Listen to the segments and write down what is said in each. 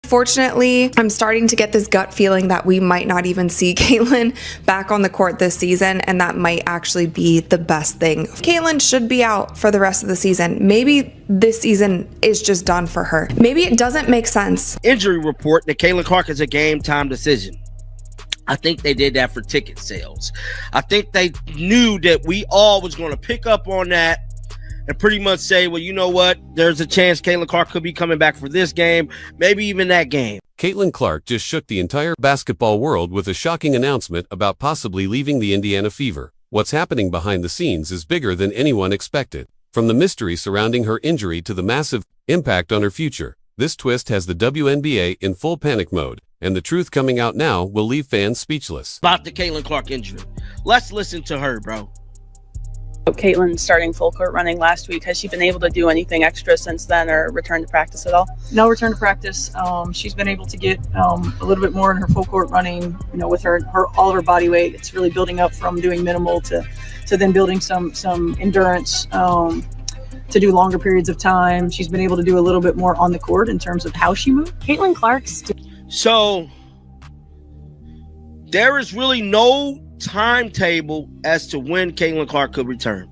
Fortunately, I'm starting to get this gut feeling that we might not even see Caitlin back on the court this season, and that might actually be the best thing. Caitlin should be out for the rest of the season. Maybe this season is just done for her. Maybe it doesn't make sense. Injury report that Caitlin Clark is a game time decision. I think they did that for ticket sales. I think they knew that we all was going to pick up on that and pretty much say, well, you know what? There's a chance Caitlin Clark could be coming back for this game, maybe even that game. Caitlin Clark just shook the entire basketball world with a shocking announcement about possibly leaving the Indiana Fever. What's happening behind the scenes is bigger than anyone expected. From the mystery surrounding her injury to the massive impact on her future, this twist has the WNBA in full panic mode, and the truth coming out now will leave fans speechless. About the Caitlin Clark injury. Let's listen to her, bro. Caitlin starting full court running last week. Has she been able to do anything extra since then or return to practice at all? No return to practice. She's been able to get a little bit more in her full court running, with her all of her body weight. It's really building up from doing minimal to then building some endurance to do longer periods of time. She's been able to do a little bit more on the court in terms of how she moved. Caitlin Clark's. So there is really no timetable as to when Caitlin Clark could return.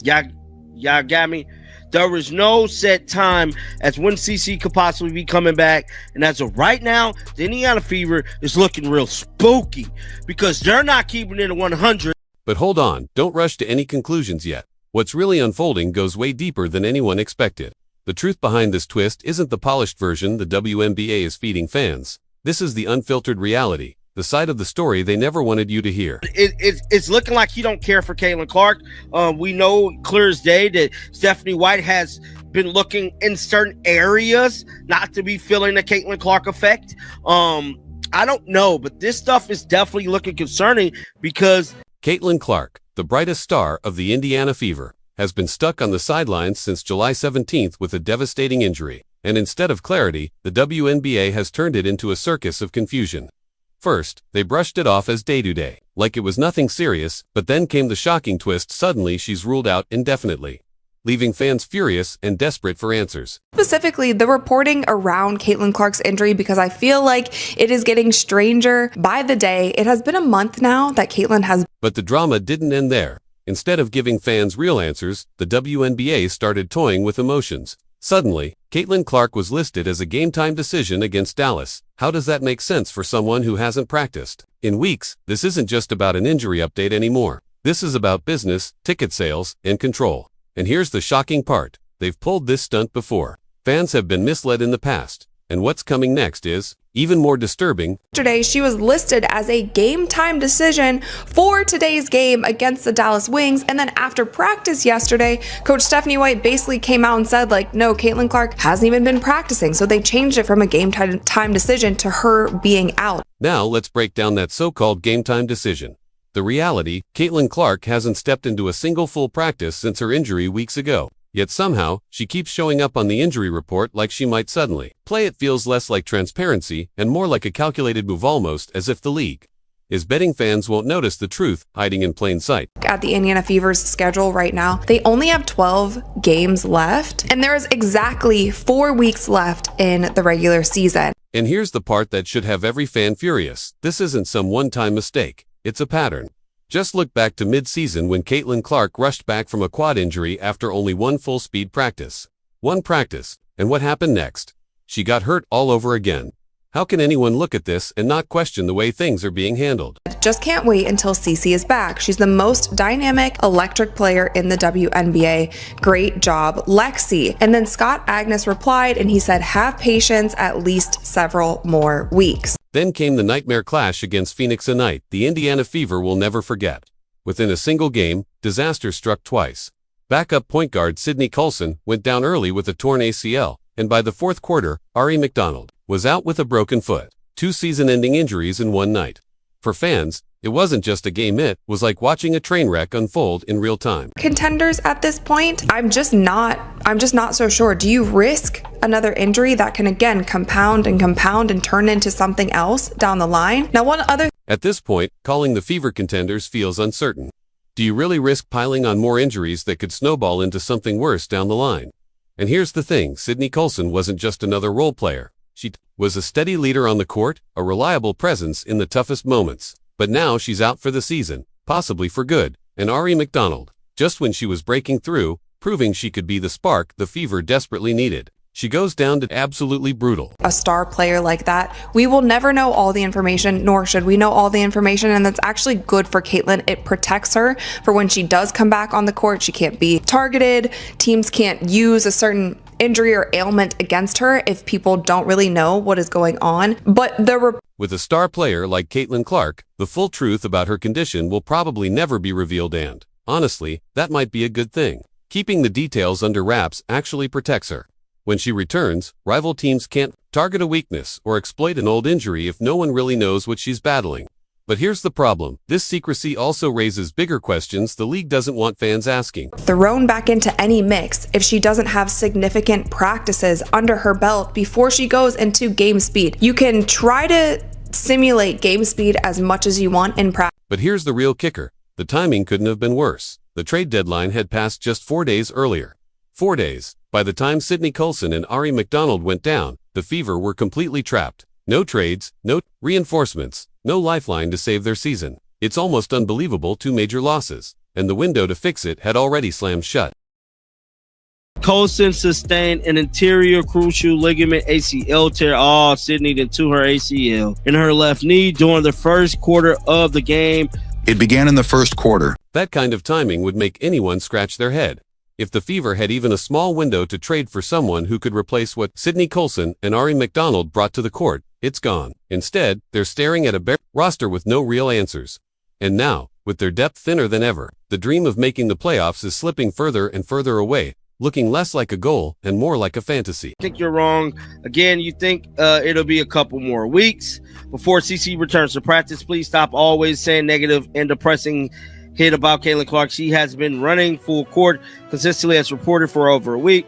Y'all got me? There is no set time as when CC could possibly be coming back. And as of right now, the Indiana Fever is looking real spooky because they're not keeping it at 100. But hold on, don't rush to any conclusions yet. What's really unfolding goes way deeper than anyone expected. The truth behind this twist isn't the polished version the WNBA is feeding fans. This is the unfiltered reality, the side of the story they never wanted you to hear. It's looking like he don't care for Caitlin Clark. We know clear as day that Stephanie White has been looking in certain areas not to be feeling the Caitlin Clark effect. I don't know, but this stuff is definitely looking concerning because Caitlin Clark, the brightest star of the Indiana Fever, has been stuck on the sidelines since July 17th with a devastating injury. And instead of clarity, the WNBA has turned it into a circus of confusion. First, they brushed it off as day-to-day, like it was nothing serious, but then came the shocking twist: suddenly she's ruled out indefinitely, leaving fans furious and desperate for answers. Specifically, the reporting around Caitlin Clark's injury, because I feel like it is getting stranger by the day. It has been a month now that Caitlin has. But the drama didn't end there. Instead of giving fans real answers, the WNBA started toying with emotions. Suddenly, Caitlin Clark was listed as a game-time decision against Dallas. How does that make sense for someone who hasn't practiced in weeks? This isn't just about an injury update anymore. This is about business, ticket sales, and control. And here's the shocking part. They've pulled this stunt before. Fans have been misled in the past. And what's coming next is even more disturbing. Yesterday, she was listed as a game-time decision for today's game against the Dallas Wings. And then after practice yesterday, Coach Stephanie White basically came out and said, no, Caitlin Clark hasn't even been practicing. So they changed it from a game-time decision to her being out. Now let's break down that so-called game-time decision. The reality, Caitlin Clark hasn't stepped into a single full practice since her injury weeks ago. Yet somehow, she keeps showing up on the injury report like she might suddenly play. It feels less like transparency and more like a calculated move, almost as if the league is betting fans won't notice the truth hiding in plain sight. At the Indiana Fever's schedule right now, they only have 12 games left, and there is exactly 4 weeks left in the regular season. And here's the part that should have every fan furious. This isn't some one-time mistake. It's a pattern. Just look back to mid-season when Caitlin Clark rushed back from a quad injury after only one full-speed practice. One practice, and what happened next? She got hurt all over again. How can anyone look at this and not question the way things are being handled? Just can't wait until CC is back. She's the most dynamic, electric player in the WNBA. Great job, Lexi. And then Scott Agnes replied, and he said, have patience, at least several more weeks. Then came the nightmare clash against Phoenix, a night the Indiana Fever will never forget. Within a single game, disaster struck twice. Backup point guard Sydney Coulson went down early with a torn ACL, and by the fourth quarter, Ari McDonald was out with a broken foot. 2 season-ending injuries in one night. For fans, it wasn't just a game, it was like watching a train wreck unfold in real time. Contenders at this point, I'm just not so sure. Do you risk another injury that can again compound and turn into something else down the line? Now, one other. At this point, calling the Fever contenders feels uncertain. Do you really risk piling on more injuries that could snowball into something worse down the line? And here's the thing, Sydney Coulson wasn't just another role player. She was a steady leader on the court, a reliable presence in the toughest moments. But now she's out for the season, possibly for good. And Ari McDonald, just when she was breaking through, proving she could be the spark the Fever desperately needed, she goes down to absolutely brutal. A star player like that, we will never know all the information, nor should we know all the information, and that's actually good for Caitlin. It protects her for when she does come back on the court. She can't be targeted. Teams can't use a certain injury or ailment against her if people don't really know what is going on. But with a star player like Caitlin Clark, the full truth about her condition will probably never be revealed, and honestly, that might be a good thing. Keeping the details under wraps actually protects her. When she returns, rival teams can't target a weakness or exploit an old injury if no one really knows what she's battling. But here's the problem. This secrecy also raises bigger questions the league doesn't want fans asking. Thrown back into any mix if she doesn't have significant practices under her belt before she goes into game speed. You can try to simulate game speed as much as you want in practice. But here's the real kicker. The timing couldn't have been worse. The trade deadline had passed just 4 days earlier. 4 days. By the time Sydney Colson and Ari McDonald went down, the Fever were completely trapped. No trades, no reinforcements, no lifeline to save their season. It's almost unbelievable, 2 major losses, and the window to fix it had already slammed shut. Colson sustained an anterior cruciate ligament ACL tear. Sydney then to her ACL in her left knee during the first quarter of the game. It began in the first quarter. That kind of timing would make anyone scratch their head. If the Fever had even a small window to trade for someone who could replace what Sydney Colson and Ari McDonald brought to the court, it's gone. Instead, they're staring at a bare roster with no real answers. And now, with their depth thinner than ever, the dream of making the playoffs is slipping further and further away, looking less like a goal and more like a fantasy. I think you're wrong. Again, you think it'll be a couple more weeks before CC returns to practice. Please stop always saying negative and depressing hit about Caitlin Clark. She has been running full court consistently as reported for over a week.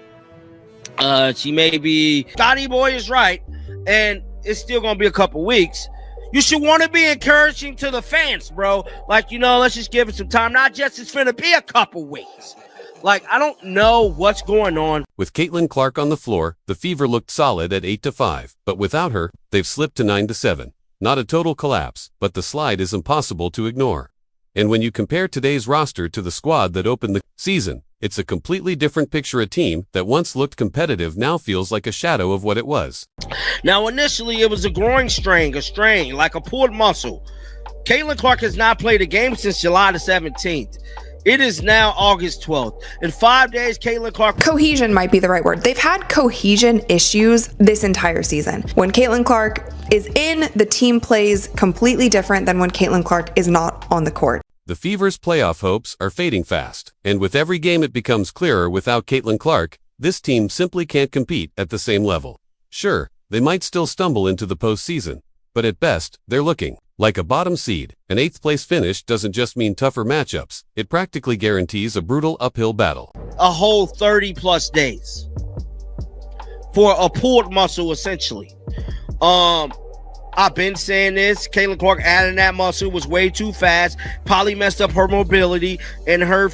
She may be, Scotty Boy is right, and it's still going to be a couple weeks. You should want to be encouraging to the fans, bro. Like, let's just give it some time. Not just it's finna be a couple weeks. Like, I don't know what's going on. With Caitlin Clark on the floor, the Fever looked solid at 8-5, but without her, they've slipped to 9-7. Not a total collapse, but the slide is impossible to ignore. And when you compare today's roster to the squad that opened the season, it's a completely different picture. A team that once looked competitive now feels like a shadow of what it was. Now, initially, it was a growing strain, like a pulled muscle. Caitlin Clark has not played a game since July the 17th. It is now August 12th. In 5 days, Caitlin Clark... Cohesion might be the right word. They've had cohesion issues this entire season. When Caitlin Clark is in, the team plays completely different than when Caitlin Clark is not on the court. The Fever's playoff hopes are fading fast, and with every game it becomes clearer without Caitlin Clark, this team simply can't compete at the same level. Sure, they might still stumble into the postseason, but at best, they're looking like a bottom seed. An 8th-place finish doesn't just mean tougher matchups, it practically guarantees a brutal uphill battle. A whole 30-plus days for a pulled muscle, essentially. I've been saying this. Caitlin Clark adding that muscle was way too fast. Probably messed up her mobility, and her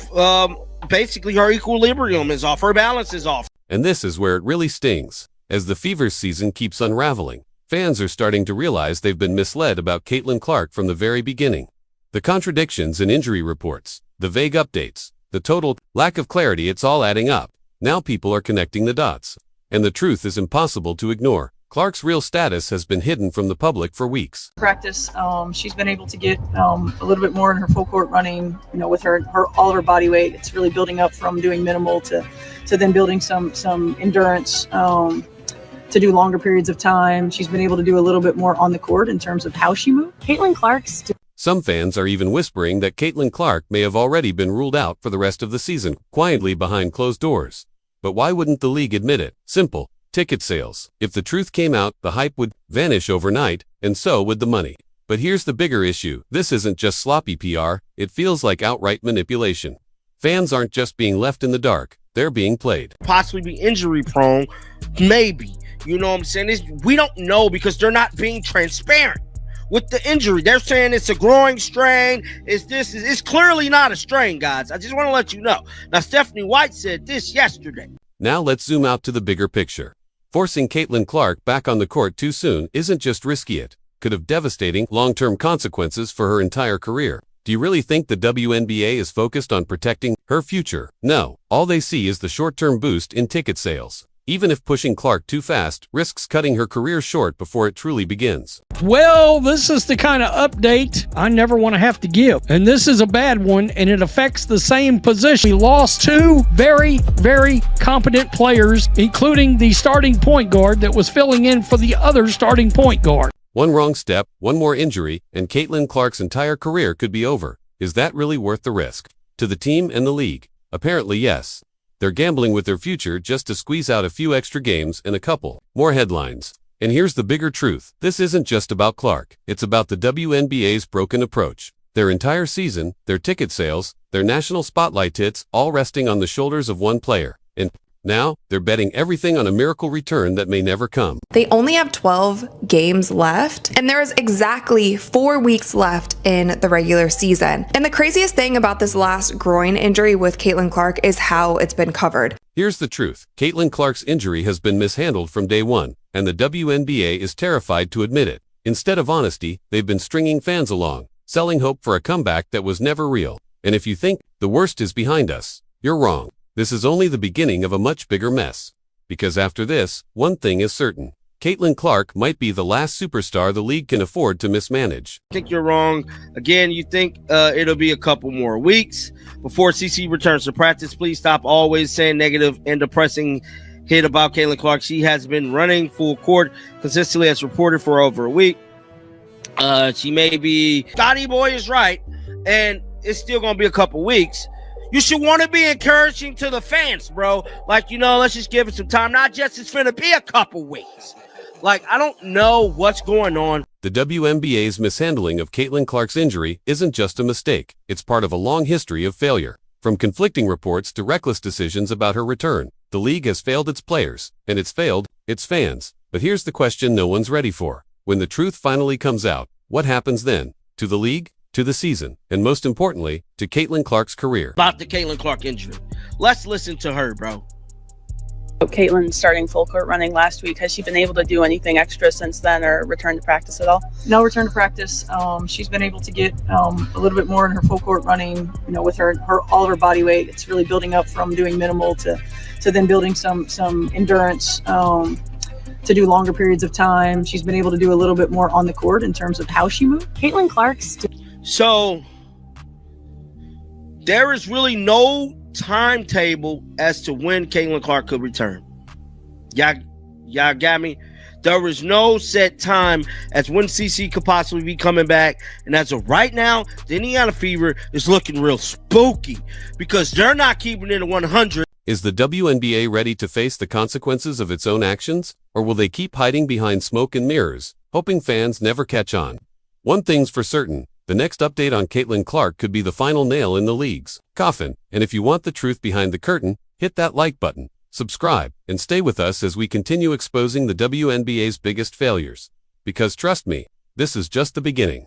basically her equilibrium is off. Her balance is off. And this is where it really stings. As the Fever's season keeps unraveling, fans are starting to realize they've been misled about Caitlin Clark from the very beginning. The contradictions in injury reports, the vague updates, the total lack of clarity, it's all adding up. Now people are connecting the dots. And the truth is impossible to ignore. Clark's real status has been hidden from the public for weeks. Practice, she's been able to get a little bit more in her full court running, with her all of her body weight. It's really building up from doing minimal to then building some endurance to do longer periods of time. She's been able to do a little bit more on the court in terms of how she moves. Caitlin Clark Some fans are even whispering that Caitlin Clark may have already been ruled out for the rest of the season, quietly behind closed doors. But why wouldn't the league admit it? Simple. Ticket sales. If the truth came out, the hype would vanish overnight, and so would the money. But here's the bigger issue. This isn't just sloppy PR, it feels like outright manipulation. Fans aren't just being left in the dark, they're being played. Possibly be injury prone, maybe. You know what I'm saying? We don't know because they're not being transparent with the injury. They're saying it's a growing strain. It's clearly not a strain, guys. I just want to let you know. Now, Stephanie White said this yesterday. Now let's zoom out to the bigger picture. Forcing Caitlin Clark back on the court too soon isn't just risky, it could have devastating long-term consequences for her entire career. Do you really think the WNBA is focused on protecting her future? No, all they see is the short-term boost in ticket sales. Even if pushing Clark too fast risks cutting her career short before it truly begins. Well, this is the kind of update I never want to have to give. And this is a bad one, and it affects the same position. We lost two very, very competent players, including the starting point guard that was filling in for the other starting point guard. One wrong step, one more injury, and Caitlin Clark's entire career could be over. Is that really worth the risk? To the team and the league? Apparently yes. They're gambling with their future just to squeeze out a few extra games and a couple more headlines. And here's the bigger truth. This isn't just about Clark. It's about the WNBA's broken approach. Their entire season, their ticket sales, their national spotlight hits, all resting on the shoulders of one player. And now, they're betting everything on a miracle return that may never come. They only have 12 games left, and there is exactly 4 weeks left in the regular season. And the craziest thing about this last groin injury with Caitlin Clark is how it's been covered. Here's the truth. Caitlin Clark's injury has been mishandled from day one, and the WNBA is terrified to admit it. Instead of honesty, they've been stringing fans along, selling hope for a comeback that was never real. And if you think the worst is behind us, you're wrong. This is only the beginning of a much bigger mess. Because after this, one thing is certain. Caitlin Clark might be the last superstar the league can afford to mismanage. I think you're wrong. Again, you think it'll be a couple more weeks before CC returns to practice. Please stop always saying negative and depressing hit about Caitlin Clark. She has been running full court consistently as reported for over a week. She may be... Scotty Boy is right, and it's still going to be a couple weeks. You should want to be encouraging to the fans, bro. Like, let's just give it some time. Not just it's finna be a couple weeks. Like, I don't know what's going on. The WNBA's mishandling of Caitlin Clark's injury isn't just a mistake. It's part of a long history of failure. From conflicting reports to reckless decisions about her return, the league has failed its players, and it's failed its fans. But here's the question no one's ready for. When the truth finally comes out, what happens then? To the league? To the season, and most importantly, to Caitlin Clark's career. About the Caitlin Clark injury. Let's listen to her, bro. Caitlin starting full court running last week. Has she been able to do anything extra since then or return to practice at all? No return to practice. She's been able to get a little bit more in her full court running, with her all of her body weight. It's really building up from doing minimal to then building some endurance to do longer periods of time. She's been able to do a little bit more on the court in terms of how she moves. Caitlin Clark's So there is really no timetable as to when Caitlin Clark could return. Y'all got me? There is no set time as when CC could possibly be coming back. And as of right now, the Indiana Fever is looking real spooky because they're not keeping it at 100. Is the WNBA ready to face the consequences of its own actions? Or will they keep hiding behind smoke and mirrors, hoping fans never catch on? One thing's for certain. The next update on Caitlin Clark could be the final nail in the league's coffin. And if you want the truth behind the curtain, hit that like button, subscribe, and stay with us as we continue exposing the WNBA's biggest failures. Because trust me, this is just the beginning.